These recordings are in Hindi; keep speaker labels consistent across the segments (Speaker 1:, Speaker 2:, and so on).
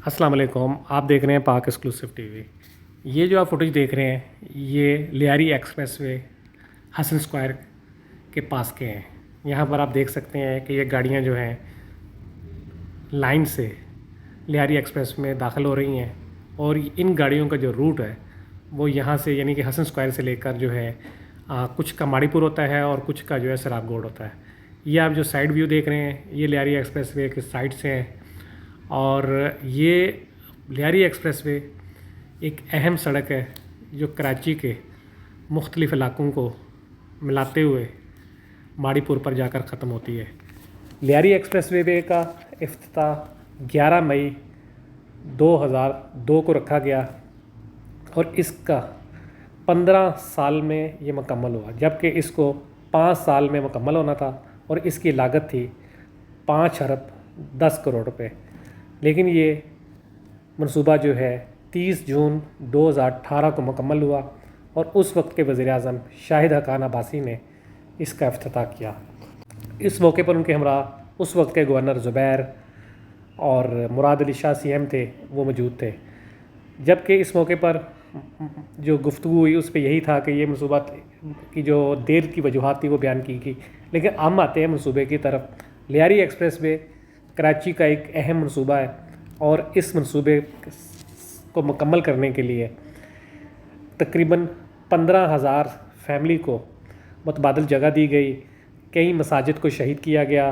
Speaker 1: अस्सलाम वालेकुम। आप देख रहे हैं पाक एक्सक्लूसिव टीवी। ये जो आप फुटेज देख रहे हैं ये लियारी एक्सप्रेसवे हसन स्क्वायर के पास के हैं। यहाँ पर आप देख सकते हैं कि ये गाड़ियाँ जो हैं लाइन से लियारी एक्सप्रेस में दाखिल हो रही हैं और इन गाड़ियों का जो रूट है वो यहाँ से यानी कि हसन स्क्वायर से लेकर जो है कुछ का माड़ीपुर होता है और कुछ का जो है सराबगोड़ होता है। ये आप जो साइड व्यू देख रहे हैं ये लियारी एक्सप्रेसवे के साइड से हैं और ये लियारी एक्सप्रेसवे एक अहम सड़क है जो कराची के मुख्तलिफ़ इलाक़ों को मिलाते हुए माड़ीपुर पर जाकर ख़त्म होती है। लियारी एक्सप्रेसवे का इफ्तिताह 11 मई 2002 को रखा गया और इसका 15 साल में ये मुकम्मल हुआ, जबकि इसको 5 साल में मुकम्मल होना था और इसकी लागत थी 5 अरब 10 करोड़ रुपए। लेकिन ये मंसूबा जो है 30 जून 2018 को मुकम्मल हुआ और उस वक्त के वज़ीर-ए-आज़म शाहिद हक़ान अब्बासी ने इसका इफ्तिताह किया। इस मौके पर उनके हमरा उस वक्त के गवर्नर ज़ुबैर और मुराद अली शाह सीएम थे, वो मौजूद थे। जबकि इस मौके पर जो गुफ्तगू हुई उस पर यही था कि ये मंसूबा की जो देर की वजूहात थी वो बयान की गई। लेकिन हम आते हैं मंसूबे की तरफ। लियारी एक्सप्रेसवे कराची का एक अहम मंसूबा है और इस मंसूबे को मुकम्मल करने के लिए तकरीबन 15,000 फैमिली को मुतबादल जगह दी गई। कई मसाजिद को शहीद किया गया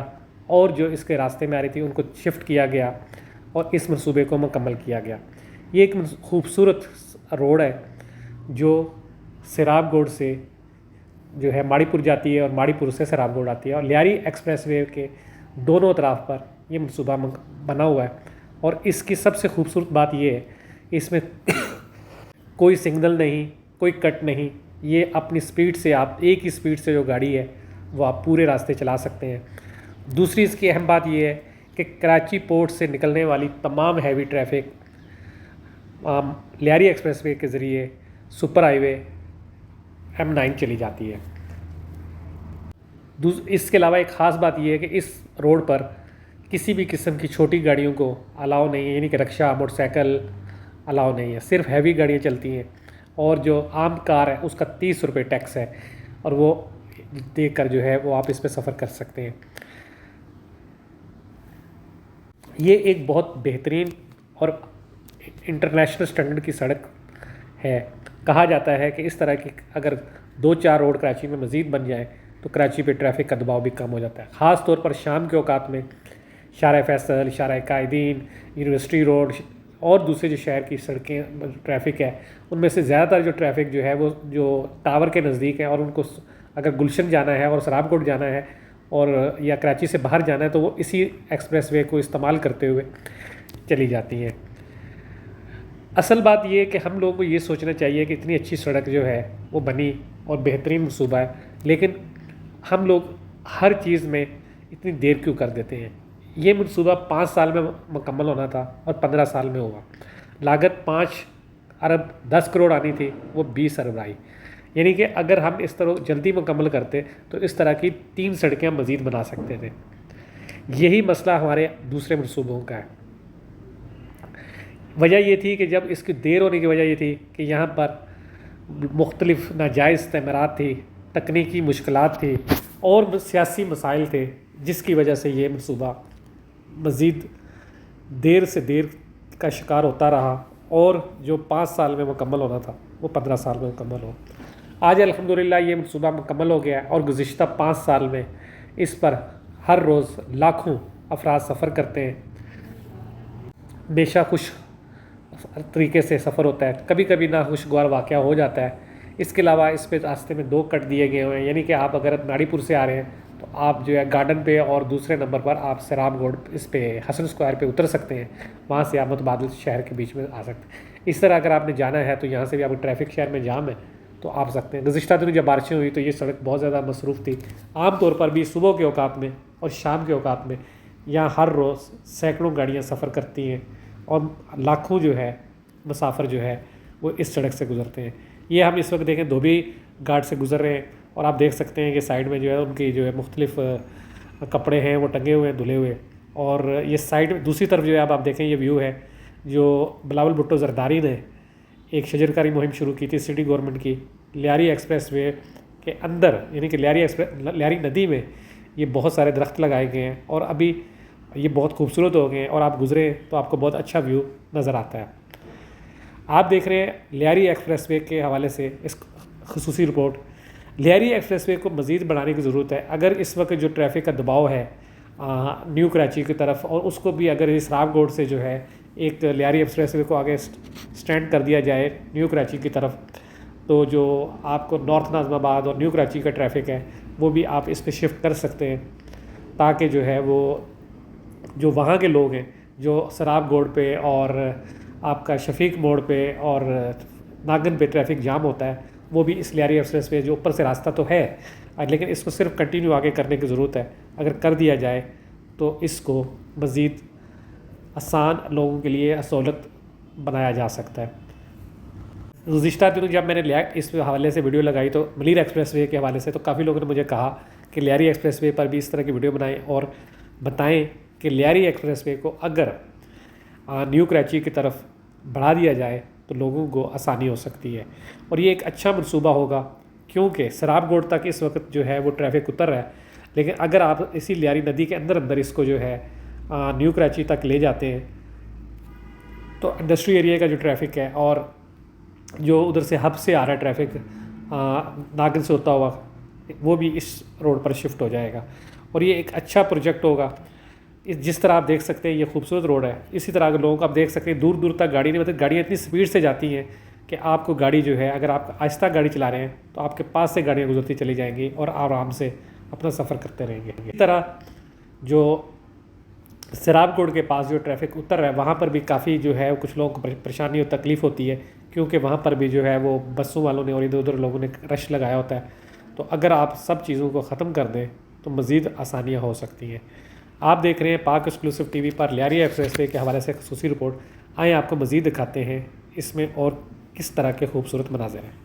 Speaker 1: और जो इसके रास्ते में आ रही थी उनको शिफ्ट किया गया और इस मंसूबे को मुकम्मल किया गया। ये एक खूबसूरत रोड है जो सराबगोड़ से जो है माड़ीपुर जाती है और माड़ीपुर से सराबगोड़ आती है और लियारी एक्सप्रेसवे के दोनों तरफ पर ये मंसूबा बना हुआ है। और इसकी सबसे खूबसूरत बात ये है इसमें कोई सिग्नल नहीं, कोई कट नहीं। ये अपनी स्पीड से आप एक ही स्पीड से जो गाड़ी है वो आप पूरे रास्ते चला सकते हैं। दूसरी इसकी अहम बात ये है कि कराची पोर्ट से निकलने वाली तमाम हैवी ट्रैफिक लियारी एक्सप्रेसवे के ज़रिए सुपर हाईवे M9 चली जाती है। इसके अलावा एक ख़ास बात यह है कि इस रोड पर किसी भी किस्म की छोटी गाड़ियों को अलाउ नहीं है, यानी कि रिक्शा मोटरसाइकिल अलाउ नहीं है, सिर्फ हैवी गाड़ियाँ चलती हैं। और जो आम कार है उसका 30 रुपये टैक्स है और वो देख कर जो है वो आप इस पर सफ़र कर सकते हैं। ये एक बहुत बेहतरीन और इंटरनेशनल स्टैंडर्ड की सड़क है। कहा जाता है कि इस तरह की अगर 2-4 रोड कराची में मज़ीद बन जाएँ तो कराची पे ट्रैफिक का दबाव भी कम हो जाता है। ख़ास तौर पर शाम के औकात में शारा फैसल, शारा कायदीन, यूनिवर्सिटी रोड और दूसरे जो शहर की सड़कें ट्रैफिक है उनमें से ज़्यादातर जो ट्रैफिक जो है वो जो टावर के नज़दीक है और उनको अगर गुलशन जाना है और सराबकोट जाना है और या कराची से बाहर जाना है तो वो इसी एक्सप्रेसवे को इस्तेमाल करते हुए चली जाती हैं। असल बात ये है कि हम लोगों को ये सोचना चाहिए कि इतनी अच्छी सड़क जो है वो बनी और बेहतरीन मंसूबा है, लेकिन हम लोग हर चीज़ में इतनी देर क्यों कर देते हैं। ये मंसूबा 5 साल में मुकम्मल होना था और 15 साल में हुआ। लागत 5 अरब 10 करोड़ आनी थी, वो 20 अरब आई। यानी कि अगर हम इस तरह जल्दी मुकम्मल करते तो इस तरह की 3 सड़कें मज़ीद बना सकते थे। यही मसला हमारे दूसरे मंसूबों का है। वजह ये थी कि जब इसकी देर होने की वजह ये थी कि यहाँ पर मुख्तलिफ नाजायज़ तमीरात थी, तकनीकी मुश्किलात थी और सियासी मसाइल थे, जिसकी वजह से ये मंसूबा मज़ीद देर से देर का शिकार होता रहा और जो 5 साल में मुकम्मल होना था वो 15 साल में मुकम्मल हो। आज अल्हम्दुलिल्लाह ये मंसूबा मुकम्मल हो गया है और गुज़िश्ता 5 साल में इस पर हर रोज़ लाखों अफराद सफ़र करते हैं। बेशक खुश तरीके से सफ़र होता है, कभी कभी नाखुशगवार वाक़या हो जाता है। इसके अलावा इस पे रास्ते में 2 कट दिए गए हुए हैं, यानी कि आप अगर नाड़ीपुर से आ रहे हैं तो आप जो है गार्डन पे और दूसरे नंबर पर आप सराबगोड़ इस पे हसन स्क्वायर पे उतर सकते हैं, वहाँ से आप मुतबादिल शहर के बीच में आ सकते हैं। इस तरह अगर आपने जाना है तो यहाँ से भी आपको ट्रैफिक शहर में जाम है तो आप सकते हैं। गुज़िश्ता दिनों जब बारिशें हुई तो ये सड़क बहुत ज़्यादा मसरूफ़ थी। आम तौर पर भी सुबह के औकात में और शाम के औकात में यहाँ हर रोज़ सैकड़ों गाड़ियाँ सफ़र करती हैं और लाखों जो है मुसाफिर जो है वो इस सड़क से गुज़रते हैं। ये हम इस वक्त देखें धोबी घाट से गुज़र रहे हैं और आप देख सकते हैं कि साइड में जो है उनकी जो है मुख्तलिफ़ कपड़े हैं वो टंगे हुए हैं धुले हुए। और ये साइड दूसरी तरफ जो है अब आप देखें ये व्यू है जो बिलावल भुट्टो जरदारी ने एक शजरकारी मुहिम शुरू की थी सिटी गवर्नमेंट की, लियारी एक्सप्रेस वे के अंदर, यानी कि लियारी नदी में ये बहुत सारे दरख्त लगाए गए हैं और अभी ये बहुत खूबसूरत हो गए हैं और आप गुजरे तो आपको बहुत अच्छा व्यू नज़र आता है। आप देख रहे हैं लियारी एक्सप्रेस वे के हवाले से इस खसूसी रिपोर्ट। लियारी एक्सप्रेस वे को मज़ीद बढ़ाने की ज़रूरत है। अगर इस वक्त जो ट्रैफिक का दबाव है न्यू कराची की तरफ, और उसको भी अगर इस रावगोड से जो है एक लियारी एक्सप्रेस वे को आगे स्टैंड कर दिया जाए न्यू कराची की तरफ, तो जो आपको नॉर्थ नाज़िमाबाद और न्यू कराची का ट्रैफिक है वो भी आप इस पर शिफ्ट कर सकते हैं, ताकि जो है वो जो वहाँ के लोग हैं जो सराब गोड पे और आपका शफीक मोड़ पे और नागन पे ट्रैफिक जाम होता है, वो भी इस लियारी एक्सप्रेस वे जो ऊपर से रास्ता तो है लेकिन इसको सिर्फ कंटिन्यू आगे करने की ज़रूरत है। अगर कर दिया जाए तो इसको मज़ीद आसान लोगों के लिए सहूलत बनाया जा सकता है। गुज़िश्ता दिनों जब मैंने लिया इस हवाले से वीडियो लगाई तो मलीर एक्सप्रेस वे के हवाले से, तो काफ़ी लोगों ने मुझे कहा कि लियारी एक्सप्रेस वे पर भी इस तरह की वीडियो बनाएं और बताएं कि लियारी एक्सप्रेस वे को अगर न्यू कराची की तरफ बढ़ा दिया जाए तो लोगों को आसानी हो सकती है और ये एक अच्छा मनसूबा होगा, क्योंकि सराबगोड तक इस वक्त जो है वो ट्रैफिक उतर रहा है, लेकिन अगर आप इसी लियारी नदी के अंदर अंदर इसको जो है न्यू कराची तक ले जाते हैं तो इंडस्ट्री एरिया का जो ट्रैफिक है और जो उधर से हब से आ रहा है ट्रैफिक नागन से होता हुआ, वो भी इस रोड पर शिफ्ट हो जाएगा और ये एक अच्छा प्रोजेक्ट होगा। जिस तरह आप देख सकते हैं ये खूबसूरत रोड है, इसी तरह के लोगों को आप देख सकते हैं दूर दूर तक गाड़ी नहीं, मतलब गाड़ियाँ इतनी स्पीड से जाती हैं कि आपको गाड़ी जो है, अगर आप आहिस्ता गाड़ी चला रहे हैं तो आपके पास से गाड़ियाँ गुजरती चली जाएंगी और आराम से अपना सफ़र करते रहेंगे। इसी तरह जो सराबकोट के पास जो ट्रैफिक उतर रहा है वहाँ पर भी काफ़ी जो है कुछ लोगों को परेशानी और तकलीफ़ होती है, क्योंकि वहाँ पर भी जो है वो बसों वालों ने और इधर उधर लोगों ने रश लगाया होता है। तो अगर आप सब चीज़ों को ख़त्म कर दें तो मज़ीद आसानियाँ हो सकती हैं। आप देख रहे हैं पाक एक्सक्लूसिव टीवी पर लियारी एक्सप्रेस वे के हवाले से खसूसी रिपोर्ट। आए आपको मज़ीद दिखाते हैं इसमें और किस तरह के खूबसूरत मनाज़िर हैं।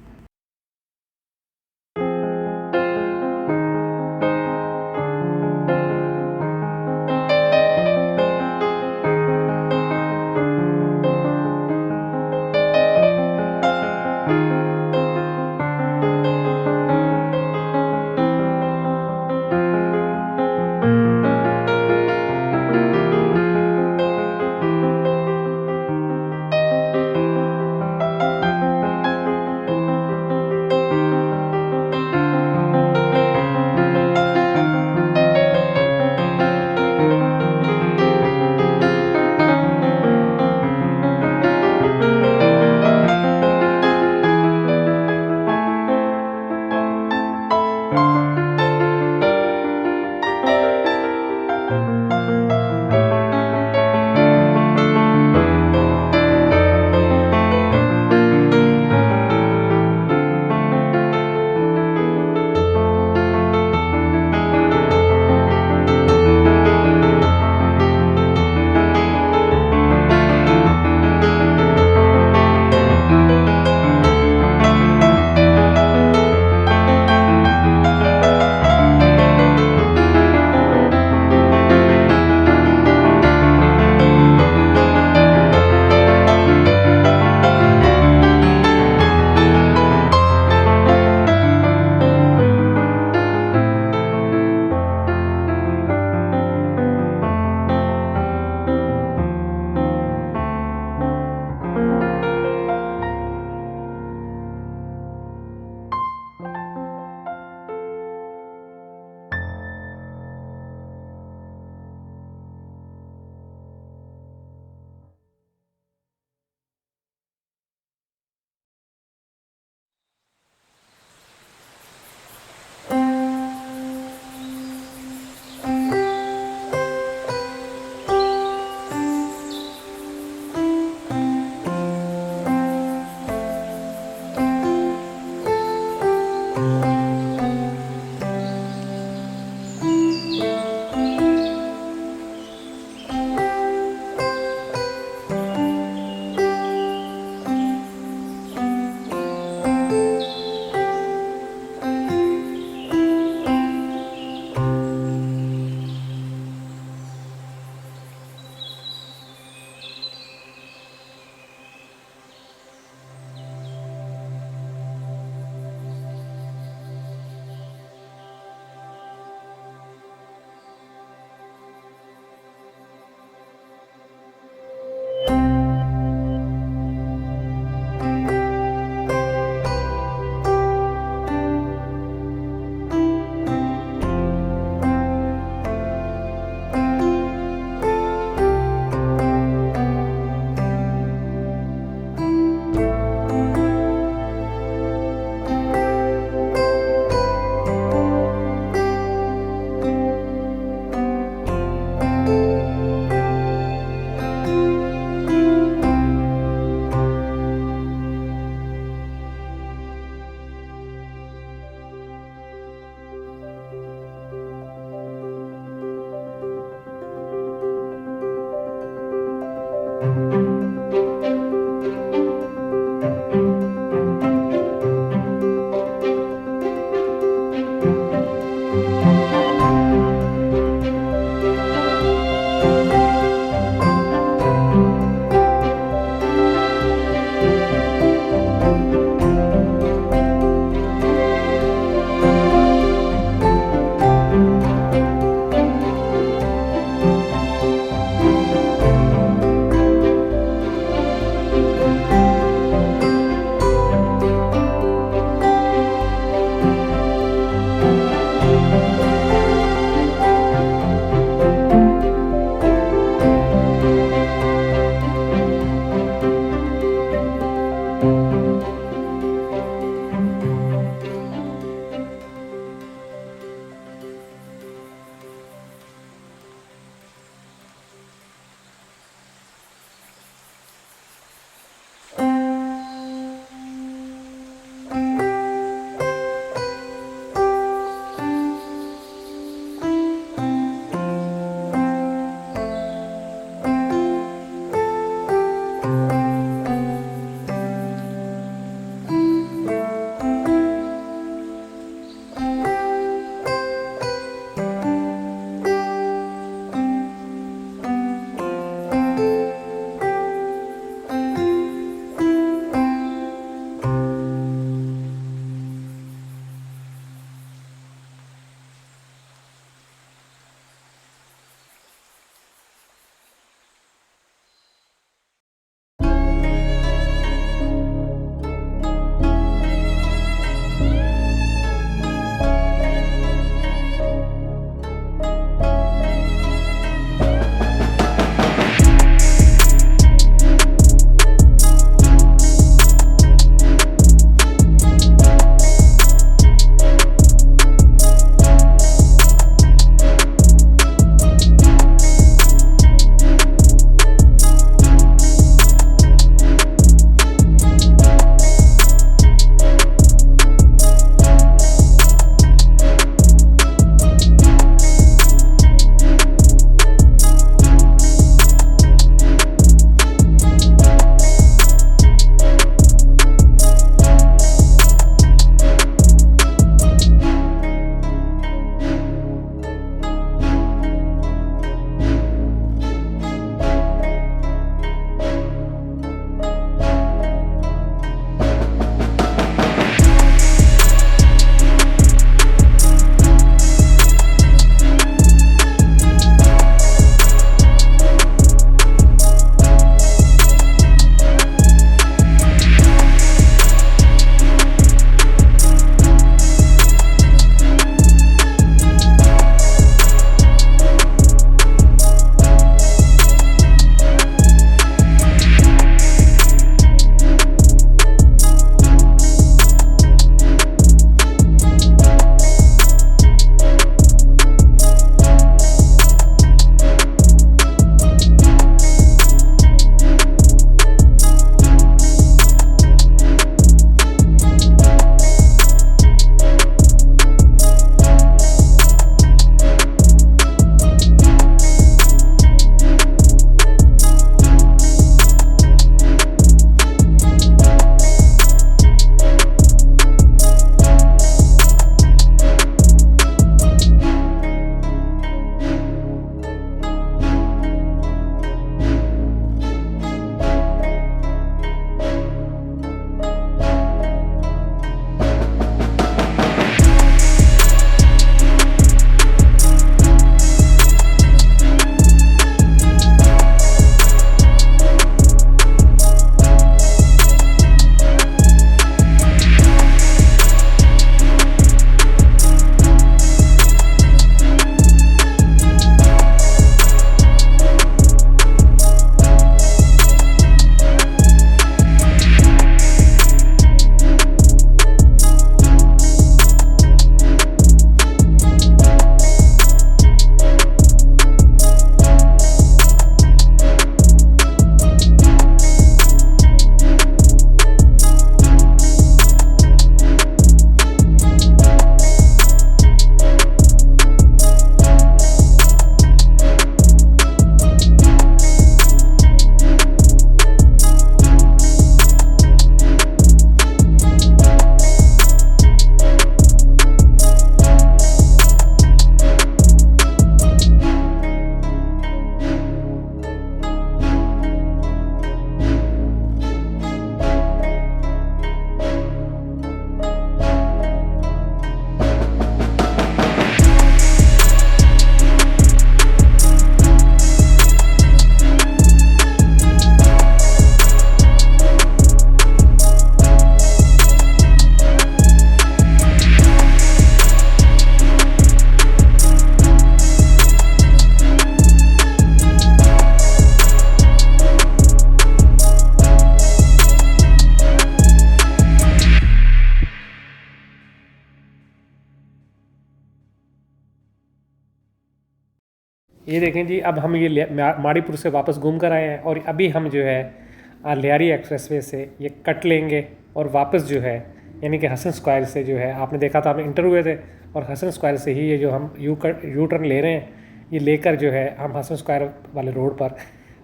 Speaker 1: ये देखें जी, अब हम ये माड़ीपुर से वापस घूम कर आए हैं और अभी हम जो है लियारी एक्सप्रेसवे से ये कट लेंगे और वापस जो है यानी कि हसन स्क्वायर से जो है, आपने देखा था हम इंटर हुए थे और हसन स्क्वायर से ही ये जो हम यू टर्न ले रहे हैं, ये लेकर जो है हम हसन स्क्वायर वाले रोड पर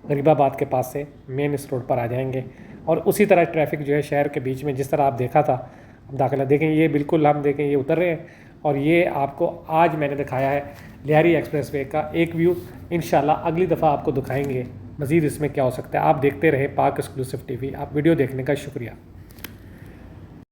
Speaker 1: गरीबाबाद के पास से मेन इस रोड पर आ जाएंगे। और उसी तरह ट्रैफिक जो है शहर के बीच में जिस तरह आप देखा था अब दाखिला देखें, ये बिल्कुल हम देखें ये उतर रहे हैं। और ये आपको आज मैंने दिखाया है लियारी एक्सप्रेसवे का एक व्यू। इंशाल्लाह अगली दफ़ा आपको दिखाएंगे मज़ीद इसमें क्या हो सकता है। आप देखते रहे पाक एक्सक्लूसिव टीवी। आप वीडियो देखने का शुक्रिया।